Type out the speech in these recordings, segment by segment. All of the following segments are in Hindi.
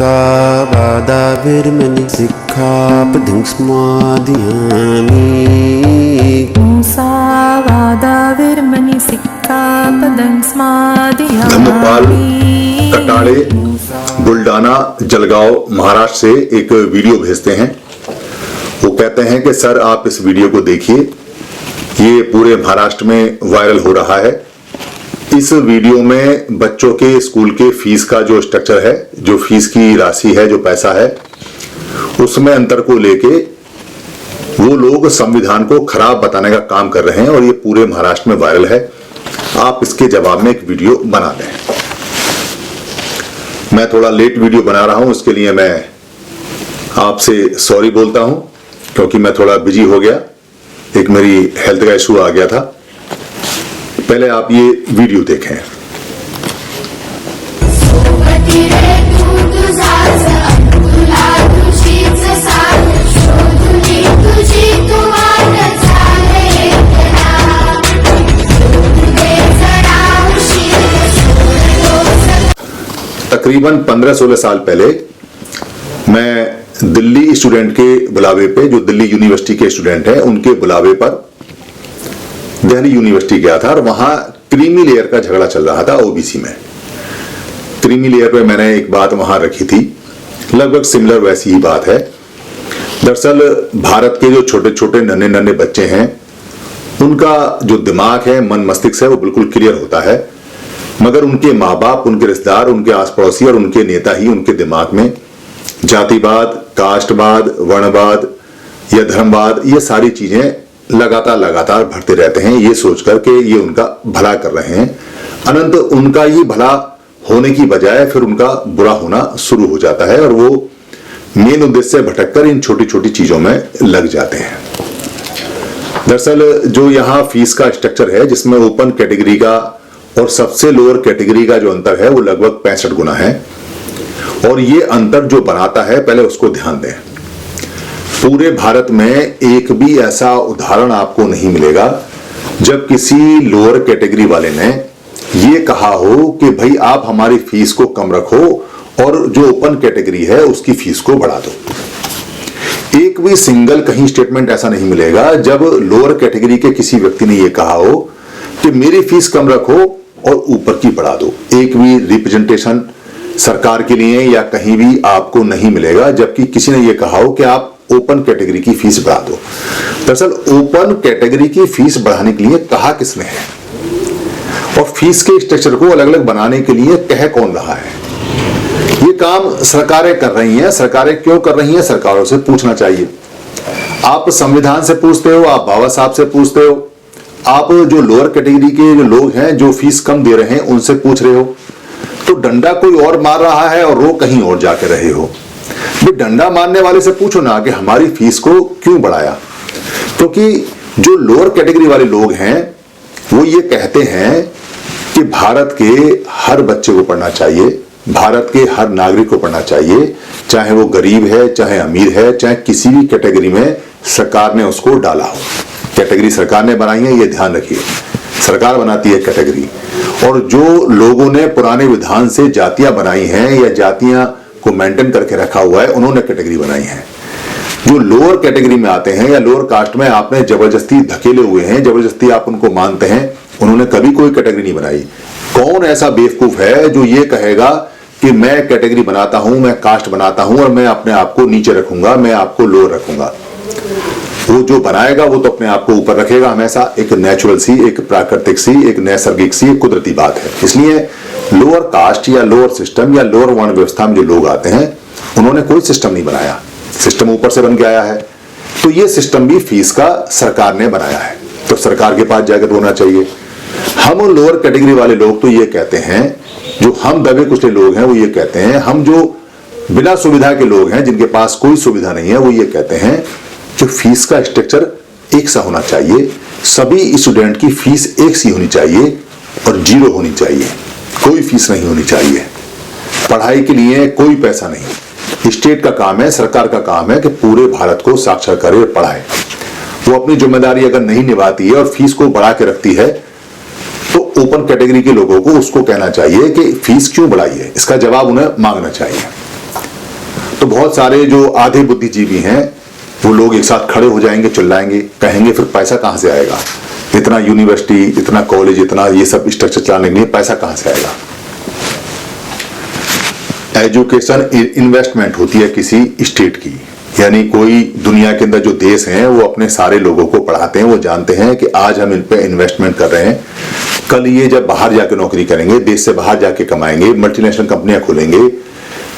Musawadavir Sikkhapadang Smadhiyami. Musawadavir Sikkhapadang Smadhiyami. Dhammapala कटाड़े Buldhana Jalgaon Maharashtra से एक वीडियो भेजते हैं। वो कहते हैं कि सर आप इस वीडियो को देखिए, ये पूरे महाराष्ट्र में वायरल हो रहा है। इस वीडियो में बच्चों के स्कूल के फीस का जो स्ट्रक्चर है, जो फीस की राशि है, जो पैसा है, उसमें अंतर को लेके वो लोग संविधान को खराब बताने का काम कर रहे हैं और ये पूरे महाराष्ट्र में वायरल है। आप इसके जवाब में एक वीडियो बना दें। मैं थोड़ा लेट वीडियो बना रहा हूं, उसके लिए मैं आपसे सॉरी बोलता हूं, क्योंकि मैं थोड़ा बिजी हो गया, एक मेरी हेल्थ का इशू आ गया था। पहले आप ये वीडियो देखें। तकरीबन 15-16 साल पहले मैं दिल्ली स्टूडेंट के बुलावे पे, जो दिल्ली यूनिवर्सिटी के स्टूडेंट हैं उनके बुलावे पर दिल्ली यूनिवर्सिटी गया था और वहां क्रीमी लेयर का झगड़ा चल रहा था ओबीसी में। क्रीमी लेयर पे मैंने एक बात वहां रखी थी, लगभग सिमिलर वैसी ही बात है। दरअसल भारत के जो छोटे छोटे नन्हे नन्हे बच्चे हैं, उनका जो दिमाग है, मन मस्तिष्क है, वो बिल्कुल क्लियर होता है, मगर उनके माँ बाप, उनके रिश्तेदार, उनके आस पड़ोसी और उनके नेता ही उनके दिमाग में जातिवाद, कास्टवाद, वर्णवाद या धर्मवाद, ये सारी चीजें लगातार भरते रहते हैं, ये सोचकर के ये उनका भला कर रहे हैं। अनंत उनका ही भला होने की बजाय फिर उनका बुरा होना शुरू हो जाता है और वो मेन उद्देश्य से भटककर इन छोटी छोटी चीजों में लग जाते हैं। दरअसल जो यहाँ फीस का स्ट्रक्चर है, जिसमें ओपन कैटेगरी का और सबसे लोअर कैटेगरी का जो अंतर है वो लगभग 65 गुना है, और ये अंतर जो बनाता है, पहले उसको ध्यान दें। पूरे भारत में एक भी ऐसा उदाहरण आपको नहीं मिलेगा जब किसी लोअर कैटेगरी वाले ने ये कहा हो कि भाई आप हमारी फीस को कम रखो और जो ओपन कैटेगरी है उसकी फीस को बढ़ा दो। एक भी सिंगल कहीं स्टेटमेंट ऐसा नहीं मिलेगा जब लोअर कैटेगरी के किसी व्यक्ति ने यह कहा हो कि मेरी फीस कम रखो और ऊपर की बढ़ा दो। एक भी रिप्रेजेंटेशन सरकार के लिए या कहीं भी आपको नहीं मिलेगा जबकि किसी ने यह कहा हो कि आप ओपन कैटेगरी की फीस बढ़ा दो। दरअसल ओपन कैटेगरी की फीस बढ़ाने के लिए कहा किसने है और फीस के स्ट्रक्चर को अलग अलग बनाने के लिए कह कौन रहा है? ये काम सरकारें कर रही हैं। सरकारें क्यों कर रही हैं? सरकारों से पूछना चाहिए। आप संविधान से पूछते हो, आप बाबा साहब से पूछते हो, आप जो लोअर कैटेगरी के जो लोग हैं जो फीस कम दे रहे हैं उनसे पूछ रहे हो, तो डंडा कोई और मार रहा है और रो कहीं और जाके रहे हो। भी डंडा मारने वाले से पूछो ना कि हमारी फीस को क्यों बढ़ाया। क्योंकि जो लोअर कैटेगरी वाले लोग हैं वो ये कहते हैं कि भारत के हर बच्चे को पढ़ना चाहिए, भारत के हर नागरिक को पढ़ना चाहिए, चाहे वो गरीब है, चाहे अमीर है, चाहे किसी भी कैटेगरी में सरकार ने उसको डाला हो। कैटेगरी सरकार ने बनाई है, ये ध्यान रखिए, सरकार बनाती है कैटेगरी। और जो लोगों ने पुराने विधान से जातियां बनाई हैं या जातियां को मेंटेन करके रखा हुआ है, उन्होंने कैटेगरी बनाई है। जो लोअर कैटेगरी में आते हैं या लोअर कास्ट में आपने जबरदस्ती धकेले हुए हैं, जबरदस्ती आप उनको मानते हैं, उन्होंने कभी कोई कैटेगरी नहीं बनाई। कौन ऐसा बेवकूफ है जो ये कहेगा कि मैं कैटेगरी बनाता हूं, मैं कास्ट बनाता हूं और मैं अपने आप को नीचे रखूंगा, मैं आपको लोअर रखूंगा? वो जो बनाएगा वो तो अपने आप को ऊपर रखेगा हमेशा। एक नेचुरल सी, एक प्राकृतिक सी, एक नैसर्गिक सी, एक कुदरती बात है। इसलिए लोअर कास्ट या लोअर सिस्टम या लोअर वर्ण व्यवस्था में जो लोग आते हैं उन्होंने कोई सिस्टम नहीं बनाया, सिस्टम ऊपर से बन के आया है। तो ये सिस्टम भी फीस का सरकार ने बनाया है, तो सरकार के पास जाकर रोना चाहिए। हम लोअर कैटेगरी वाले लोग तो ये कहते हैं, जो हम दबे कुचले लोग हैं वो ये कहते हैं, हम जो बिना सुविधा के लोग हैं, जिनके पास कोई सुविधा नहीं है, वो ये कहते हैं कि फीस का स्ट्रक्चर एक सा होना चाहिए, सभी स्टूडेंट की फीस एक सी होनी चाहिए और जीरो होनी चाहिए, कोई फीस नहीं होनी चाहिए। पढ़ाई के लिए कोई पैसा नहीं। स्टेट का काम है, सरकार का काम है कि पूरे भारत को साक्षर करे और पढ़ाए। वो अपनी जिम्मेदारी अगर नहीं निभाती है और फीस को बढ़ा के रखती है तो ओपन कैटेगरी के लोगों को उसको कहना चाहिए कि फीस क्यों बढ़ाई है, इसका जवाब उन्हें मांगना चाहिए। तो बहुत सारे जो आधे बुद्धिजीवी हैं वो लोग एक साथ खड़े हो जाएंगे, चिल्लाएंगे, कहेंगे फिर पैसा कहां से आएगा, इतना यूनिवर्सिटी, इतना कॉलेज, इतना ये सब स्ट्रक्चर चलाने के लिए पैसा कहां से आएगा। एजुकेशन इन्वेस्टमेंट होती है किसी स्टेट की, यानी कोई दुनिया के अंदर जो देश हैं वो अपने सारे लोगों को पढ़ाते हैं, वो जानते हैं कि आज हम इन पे इन्वेस्टमेंट कर रहे हैं, कल ये जब बाहर जाके नौकरी करेंगे, देश से बाहर जाके कमाएंगे, मल्टीनेशनल कंपनियां खोलेंगे,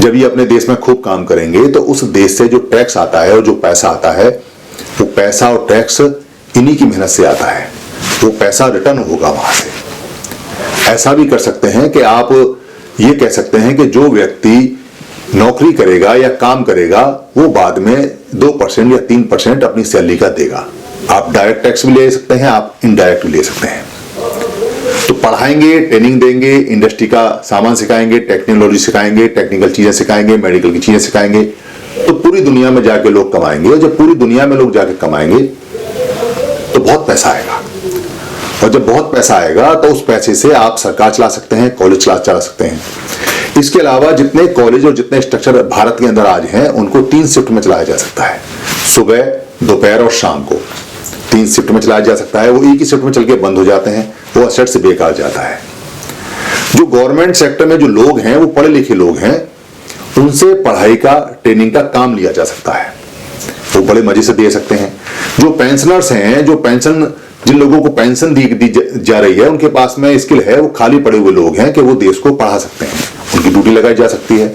जब ये अपने देश में खूब काम करेंगे तो उस देश से जो टैक्स आता है और जो पैसा आता है, वो पैसा और टैक्स इन्हीं की मेहनत से आता है, वो पैसा रिटर्न होगा वहां से। ऐसा भी कर सकते हैं कि आप ये कह सकते हैं कि जो व्यक्ति नौकरी करेगा या काम करेगा वो बाद में 2% या 3% अपनी सैलरी का देगा। आप डायरेक्ट टैक्स भी ले सकते हैं, आप इनडायरेक्ट भी ले सकते हैं। तो पढ़ाएंगे, ट्रेनिंग देंगे, इंडस्ट्री का सामान सिखाएंगे, टेक्नोलॉजी सिखाएंगे, टेक्निकल चीजें सिखाएंगे, मेडिकल की चीजें सिखाएंगे, तो पूरी दुनिया में जाके लोग कमाएंगे। और जब पूरी दुनिया में लोग जाके कमाएंगे तो बहुत पैसा आएगा, और जब बहुत पैसा आएगा तो उस पैसे से आप सरकार चला सकते हैं, कॉलेज चला सकते हैं। इसके अलावा जितने कॉलेज और जितने स्ट्रक्चर भारत के अंदर आज हैं उनको 3 शिफ्ट में चलाया जा सकता है, सुबह, दोपहर और शाम को 3 शिफ्ट में चलाया जा सकता है। वो एक ही शिफ्ट में चल के बंद हो जाते हैं, वो असेट से बेकार जाता है। जो गवर्नमेंट सेक्टर में जो लोग हैं वो पढ़े लिखे लोग हैं, उनसे पढ़ाई का, ट्रेनिंग का काम लिया जा सकता है, वो बड़े मजे से दे सकते हैं। जो पेंशनर्स हैं, जो पेंशन, जिन लोगों को पेंशन दी जा रही है, उनके पास में स्किल है, वो खाली पड़े हुए लोग हैं कि वो देश को पढ़ा सकते हैं, उनकी ड्यूटी लगाई जा सकती है।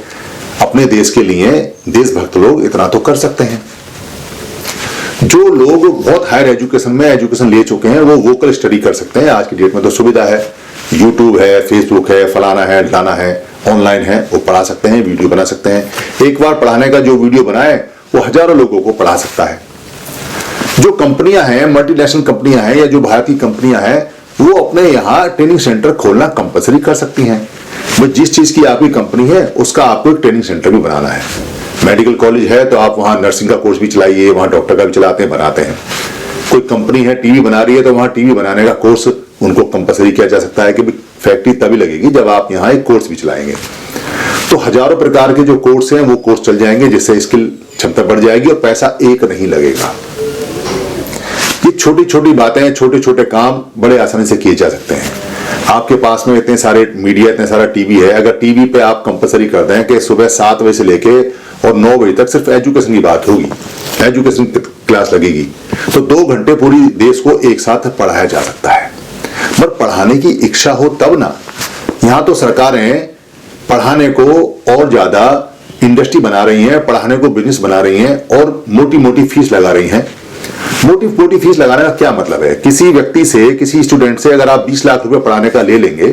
अपने देश के लिए देशभक्त लोग इतना तो कर सकते हैं। जो लोग बहुत हायर एजुकेशन में एजुकेशन ले चुके हैं वो वोकल स्टडी कर सकते हैं। आज की डेट में तो सुविधा है, यूट्यूब है, फेसबुक है, फलाना है, ढलाना है, ऑनलाइन है, वो पढ़ा सकते हैं, वीडियो बना सकते हैं। एक बार पढ़ाने का जो वीडियो बनाए वो हजारों लोगों को पढ़ा सकता है। जो कंपनियां हैं, मल्टीनेशनल कंपनियां हैं या जो भारत की कंपनियां हैं, वो अपने यहाँ ट्रेनिंग सेंटर खोलना कंपलसरी कर सकती हैं। बस जिस चीज की आपकी कंपनी है उसका आपको एक ट्रेनिंग सेंटर भी बनाना है। मेडिकल कॉलेज है तो आप वहां नर्सिंग का कोर्स भी चलाइए, वहां डॉक्टर का भी चलाते हैं, बनाते हैं। कोई कंपनी है टीवी बना रही है तो वहां टीवी बनाने का कोर्स उनको कंपलसरी किया जा सकता है कि फैक्ट्री तभी लगेगी जब आप यहाँ एक कोर्स भी चलाएंगे। तो हजारों प्रकार के जो कोर्स हैं वो कोर्स चल जाएंगे, जिससे स्किल क्षमता बढ़ जाएगी और पैसा एक नहीं लगेगा। ये छोटी छोटी बातें, छोटे छोटे काम बड़े आसानी से किए जा सकते हैं। आपके पास में इतने सारे मीडिया, इतने सारा टीवी है, अगर टीवी पे आप कंपलसरी कर दें कि सुबह 7 बजे से लेके और 9 बजे तक सिर्फ एजुकेशन की बात होगी, एजुकेशन क्लास लगेगी, तो 2 घंटे पूरी देश को एक साथ पढ़ाया जा सकता है। पर पढ़ाने की इच्छा हो तब ना। यहाँ तो सरकारें पढ़ाने को और ज्यादा इंडस्ट्री बना रही हैं, पढ़ाने को बिजनेस बना रही हैं और मोटी मोटी फीस लगा रही हैं। मोटी मोटी फीस लगाने का क्या मतलब है? किसी व्यक्ति से, किसी स्टूडेंट से अगर आप 20 लाख रुपए पढ़ाने का ले लेंगे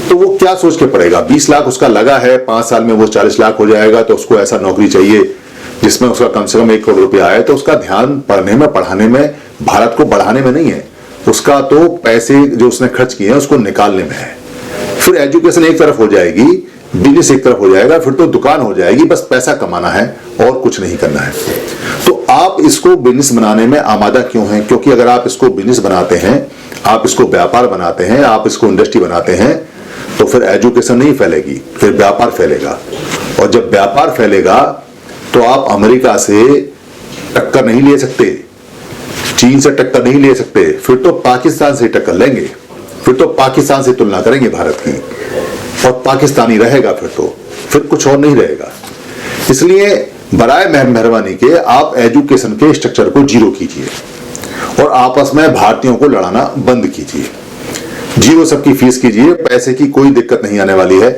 तो वो क्या सोच के पढ़ेगा? 20 लाख उसका लगा है, 5 साल में वो 40 लाख हो जाएगा, तो उसको ऐसा नौकरी चाहिए जिसमें उसका कम से कम 1 करोड़ रुपया आए। तो उसका ध्यान पढ़ने में, पढ़ाने में, भारत को बढ़ाने में नहीं है, उसका तो पैसे जो उसने खर्च किए हैं उसको निकालने में है। फिर एजुकेशन एक तरफ हो जाएगी, बिजनेस एक तरफ हो जाएगा, फिर तो दुकान हो जाएगी, बस पैसा कमाना है और कुछ नहीं करना है। तो आप इसको बिजनेस बनाने में आमादा क्यों हैं? क्योंकि अगर आप इसको बिजनेस बनाते हैं, आप इसको व्यापार बनाते हैं, आप इसको इंडस्ट्री बनाते हैं, तो फिर एजुकेशन नहीं फैलेगी, फिर व्यापार फैलेगा। और जब व्यापार फैलेगा तो आप अमेरिका से टक्कर नहीं ले सकते, चीन से टक्कर नहीं ले सकते, फिर तो पाकिस्तान से टक्कर लेंगे, फिर तो पाकिस्तान से तुलना करेंगे भारत की, और पाकिस्तानी रहेगा, फिर कुछ और नहीं रहेगा। इसलिए बराए मेहरबानी के आप एजुकेशन के स्ट्रक्चर को जीरो कीजिए और आपस में भारतीयों को लड़ाना बंद कीजिए। जीरो सबकी फीस कीजिए, पैसे की कोई दिक्कत नहीं आने वाली है।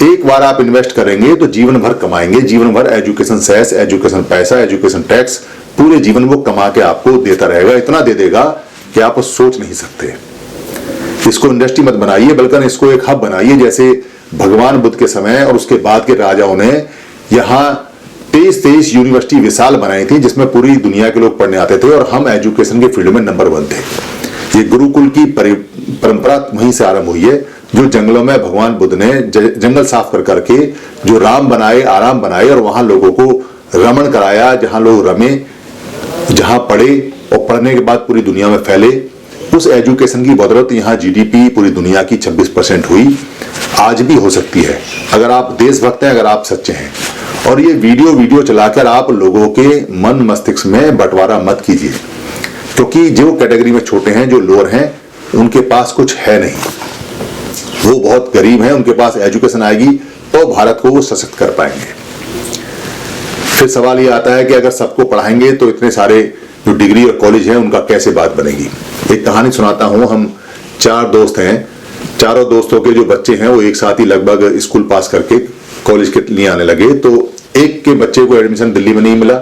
एक बार आप इन्वेस्ट करेंगे तो जीवन भर कमाएंगे, जीवन भर एजुकेशन सेस, एजुकेशन पैसा, एजुकेशन टैक्स पूरे जीवन वो कमा के आपको देता रहेगा। इतना दे देगा कि आप सोच नहीं सकते। इसको इंडस्ट्री मत बनाइए, बल्कि इसको एक हब बनाइए। जैसे भगवान बुद्ध के समय और उसके बाद के राजाओं ने यहाँ 23 यूनिवर्सिटी विशाल बनाई थी, जिसमें पूरी दुनिया के लोग पढ़ने आते थे और हम एजुकेशन के फील्ड में नंबर 1 थे। ये गुरुकुल की परंपरा वहीं से आरंभ हुई है, जो जंगलों में भगवान बुद्ध ने जंगल साफ कर करके जो राम बनाए, आराम बनाए और वहां लोगों को रमण कराया, जहां लोग रमे, जहां पढ़े और पढ़ने के बाद पूरी दुनिया में फैले। उस एजुकेशन की बदौलत यहाँ जीडीपी पूरी दुनिया की 26% हुई आज भी हो सकती है अगर आप देशभक्त हैं, अगर आप सच्चे हैं। और ये वीडियो चलाकर आप लोगों के मन मस्तिष्क में बंटवारा मत कीजिए, क्योंकि जो कैटेगरी में छोटे हैं, जो लोअर हैं, उनके पास कुछ है नहीं, वो बहुत गरीब हैं, उनके पास एजुकेशन आएगी तो भारत को वो सशक्त कर पाएंगे। फिर सवाल ये आता है कि अगर सबको पढ़ाएंगे तो इतने सारे जो डिग्री और कॉलेज हैं उनका कैसे बात बनेगी। एक कहानी सुनाता हूं। हम 4 दोस्त हैं, चारों दोस्तों के जो बच्चे हैं वो एक साथ ही लगभग स्कूल पास करके कॉलेज के लिए आने लगे। तो एक के बच्चे को एडमिशन दिल्ली में नहीं मिला,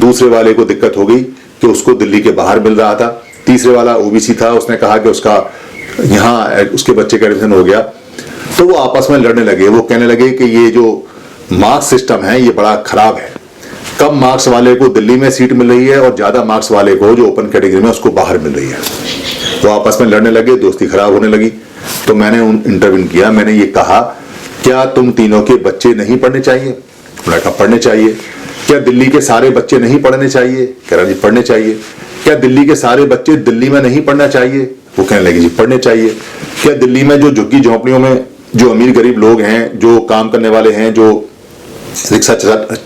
दूसरे वाले को दिक्कत हो गई कि उसको दिल्ली के बाहर मिल रहा था, तीसरे वाला ओबीसी था, उसने कहा कि उसका यहाँ उसके बच्चे का एडमिशन हो गया। तो वो आपस में लड़ने लगे। वो कहने लगे कि ये जो मार्क्स सिस्टम है ये बड़ा खराब है, कम मार्क्स वाले को दिल्ली में सीट मिल रही है और ज्यादा मार्क्स वाले को जो ओपन कैटेगरी में उसको बाहर मिल रही है। वो आपस में लड़ने लगे, दोस्ती खराब होने लगी। तो मैंने इंटरव्यू किया, मैंने ये कहा क्या तुम तीनों के बच्चे नहीं पढ़ने चाहिए? उन्होंने कहा पढ़ने चाहिए। क्या दिल्ली के सारे बच्चे नहीं पढ़ने चाहिए? कह रहा जी पढ़ने चाहिए। क्या दिल्ली के सारे बच्चे दिल्ली में नहीं पढ़ना चाहिए? वो कहने लगे जी पढ़ने चाहिए। क्या दिल्ली में जो झुग्गी झोंपड़ियों में जो अमीर गरीब लोग हैं, जो काम करने वाले हैं, जो रिक्शा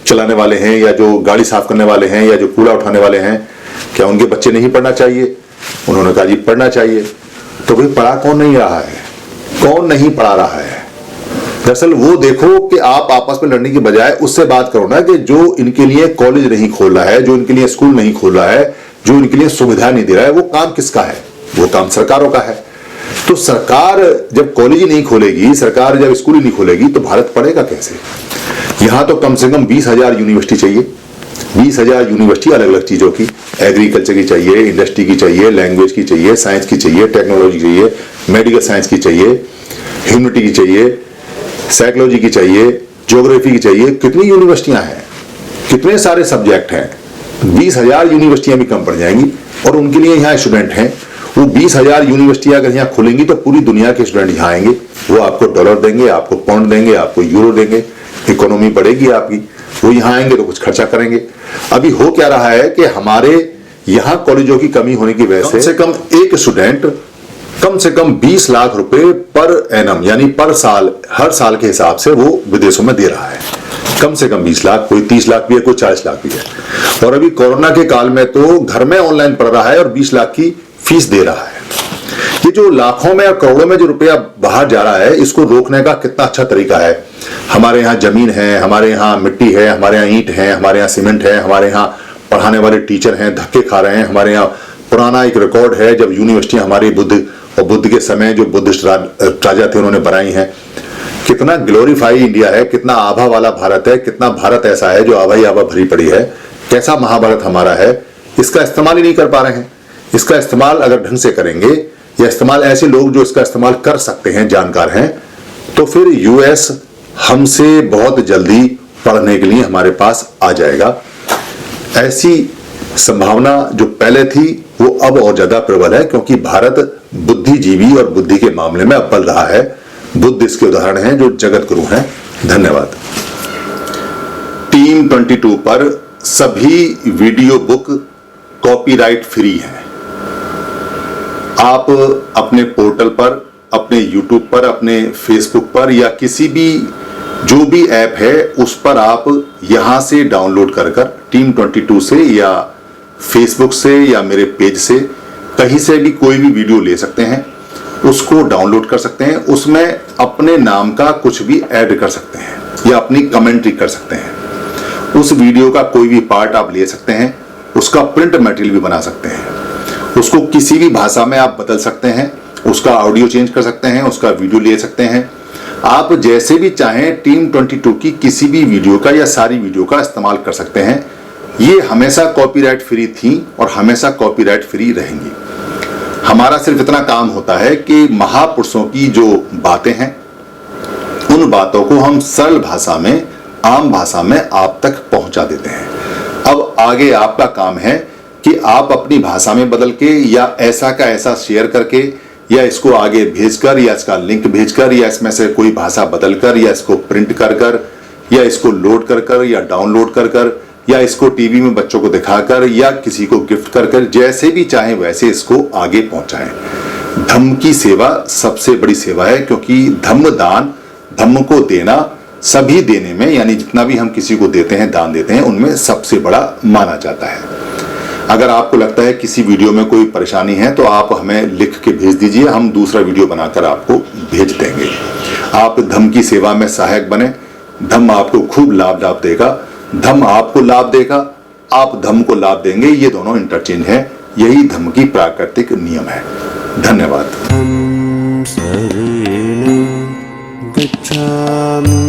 चलाने वाले हैं, या जो गाड़ी साफ करने वाले हैं, या जो कूड़ा उठाने वाले हैं, क्या उनके बच्चे नहीं पढ़ना चाहिए? उन्होंने कहा जी पढ़ना चाहिए। तो भाई पढ़ा कौन नहीं रहा है? कौन नहीं पढ़ा रहा है? दरअसल वो देखो कि आप आपस में लड़ने की बजाय उससे बात करो ना कि जो इनके लिए कॉलेज नहीं खोल रहा है, जो इनके लिए स्कूल नहीं खोल रहा है, जो इनके लिए सुविधा नहीं दे रहा है, वो काम किसका है? वो काम सरकारों का है। तो सरकार जब कॉलेज ही नहीं खोलेगी, सरकार जब स्कूल ही नहीं खोलेगी, तो भारत पढ़ेगा कैसे? यहां तो कम से कम 20,000 यूनिवर्सिटी चाहिए। 20,000 यूनिवर्सिटी अलग अलग चीजों की, एग्रीकल्चर की चाहिए, इंडस्ट्री की चाहिए, लैंग्वेज की चाहिए, साइंस की चाहिए, टेक्नोलॉजी की चाहिए, मेडिकल साइंस की चाहिए, ह्यूमैनिटी की चाहिए, साइकोलॉजी की चाहिए, ज्योग्राफी की चाहिए। कितनी यूनिवर्सिटियां हैं, कितने सारे सब्जेक्ट हैं। 20,000 यूनिवर्सिटियां भी कम पड़ जाएंगी और उनके लिए यहाँ स्टूडेंट हैं। वो 20,000 यूनिवर्सिटियां अगर यहाँ खुलेंगी तो पूरी दुनिया के स्टूडेंट यहाँ आएंगे। वो आपको डॉलर देंगे, आपको पाउंड देंगे, आपको यूरो देंगे, इकोनॉमी बढ़ेगी आपकी। वो यहाँ आएंगे तो कुछ खर्चा करेंगे। अभी हो क्या रहा है कि हमारे यहाँ कॉलेजों की कमी होने की वजह से कम एक स्टूडेंट कम से कम 20 लाख रुपए पर एनम, यानी पर साल, हर साल के हिसाब से वो विदेशों में दे रहा है। कम से कम 20 लाख, कोई 30 लाख भी है, कोई 40 लाख भी है। और अभी कोरोना के काल में तो घर में ऑनलाइन पढ़ रहा है और 20 लाख की फीस दे रहा है। ये जो लाखों में और करोड़ों में जो रुपया बाहर जा रहा है, इसको रोकने का कितना अच्छा तरीका है। हमारे यहाँ जमीन है, हमारे यहाँ मिट्टी है, हमारे यहाँ ईंट है, हमारे यहाँ सीमेंट है, हमारे यहाँ पढ़ाने वाले टीचर हैं, धक्के खा रहे हैं। हमारे यहाँ पुराना एक रिकॉर्ड है जब यूनिवर्सिटी हमारी बुद्ध के समय जो बुद्धिस्ट राजा थे उन्होंने बनाई है। कितना ग्लोरीफाई इंडिया है, कितना आभा वाला भारत है, कितना भारत ऐसा है जो आभा ही आभा भरी पड़ी है। कैसा महाभारत हमारा है, इसका इस्तेमाल ही नहीं कर पा रहे हैं। इसका इस्तेमाल अगर ढंग से करेंगे, या इस्तेमाल ऐसे लोग जो इसका इस्तेमाल कर सकते हैं, जानकार हैं, तो फिर यूएस हमसे बहुत जल्दी पढ़ने के लिए हमारे पास आ जाएगा। ऐसी संभावना जो पहले थी वो अब और ज्यादा प्रबल है, क्योंकि भारत बुद्धिजीवी और बुद्धि के मामले में अव्वल रहा है। बुद्ध इसके उदाहरण हैं जो जगत गुरु हैं। धन्यवाद। टीम 22 पर सभी वीडियो बुक कॉपीराइट फ्री हैं। आप अपने पोर्टल पर, अपने यूट्यूब पर, अपने फेसबुक पर, या किसी भी जो भी ऐप है उस पर आप यहां से डाउनलोड कर टीम 22 से या फेसबुक से या मेरे पेज से कहीं से भी कोई भी वीडियो ले सकते हैं, उसको डाउनलोड कर सकते हैं। उसमें अपने नाम का कुछ भी ऐड कर सकते हैं या अपनी कमेंट्री कर सकते हैं। उस वीडियो का कोई भी पार्ट आप ले सकते हैं, उसका प्रिंट मटेरियल भी बना सकते हैं, उसको किसी भी भाषा में आप बदल सकते हैं, उसका ऑडियो चेंज कर सकते हैं, उसका वीडियो ले सकते हैं। आप जैसे भी चाहें टीम 22 की किसी भी वीडियो का या सारी वीडियो का इस्तेमाल कर सकते हैं। ये हमेशा कॉपीराइट फ्री थी और हमेशा कॉपीराइट फ्री रहेंगी। हमारा सिर्फ इतना काम होता है कि महापुरुषों की जो बातें हैं उन बातों को हम सरल भाषा में, आम भाषा में आप तक पहुंचा देते हैं। अब आगे आपका काम है कि आप अपनी भाषा में बदल के या ऐसा का ऐसा शेयर करके या इसको आगे भेजकर या इसका लिंक भेजकर या इसमें से कोई भाषा बदलकर या इसको प्रिंट कर या इसको लोड कर या डाउनलोड कर या इसको टीवी में बच्चों को दिखाकर या किसी को गिफ्ट कर जैसे भी चाहें वैसे इसको आगे पहुंचाएं। धम्म की सेवा सबसे बड़ी सेवा है, क्योंकि धम्म दान, धम्म को देना सभी देने में, यानी जितना भी हम किसी को देते हैं, दान देते हैं, उनमें सबसे बड़ा माना जाता है। अगर आपको लगता है किसी वीडियो में कोई परेशानी है तो आप हमें लिख के भेज दीजिए, हम दूसरा वीडियो बनाकर आपको भेज देंगे। आप धम्म की सेवा में सहायक बने, धम्म आपको खूब लाभ देगा, धम्म आपको लाभ देगा, आप धम्म को लाभ देंगे, ये दोनों इंटरचेंज है। यही धम्म की प्राकृतिक नियम है। धन्यवाद। शरणं गच्छामि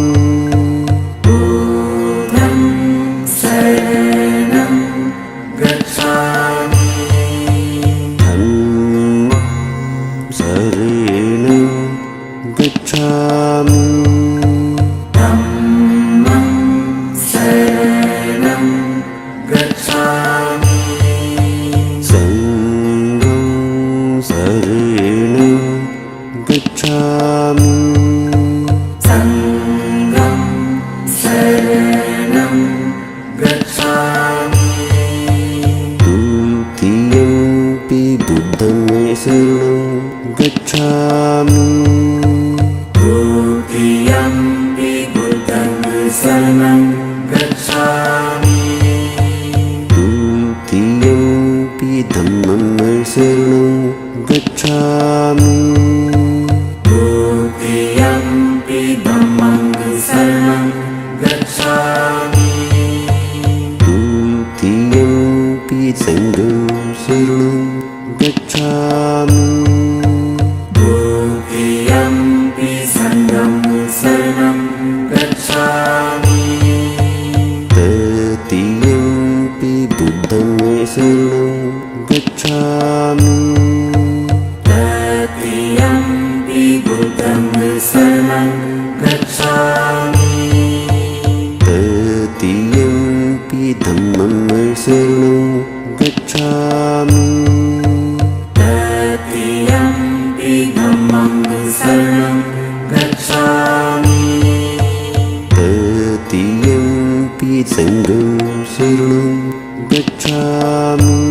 संगं शरणं गच्छामि।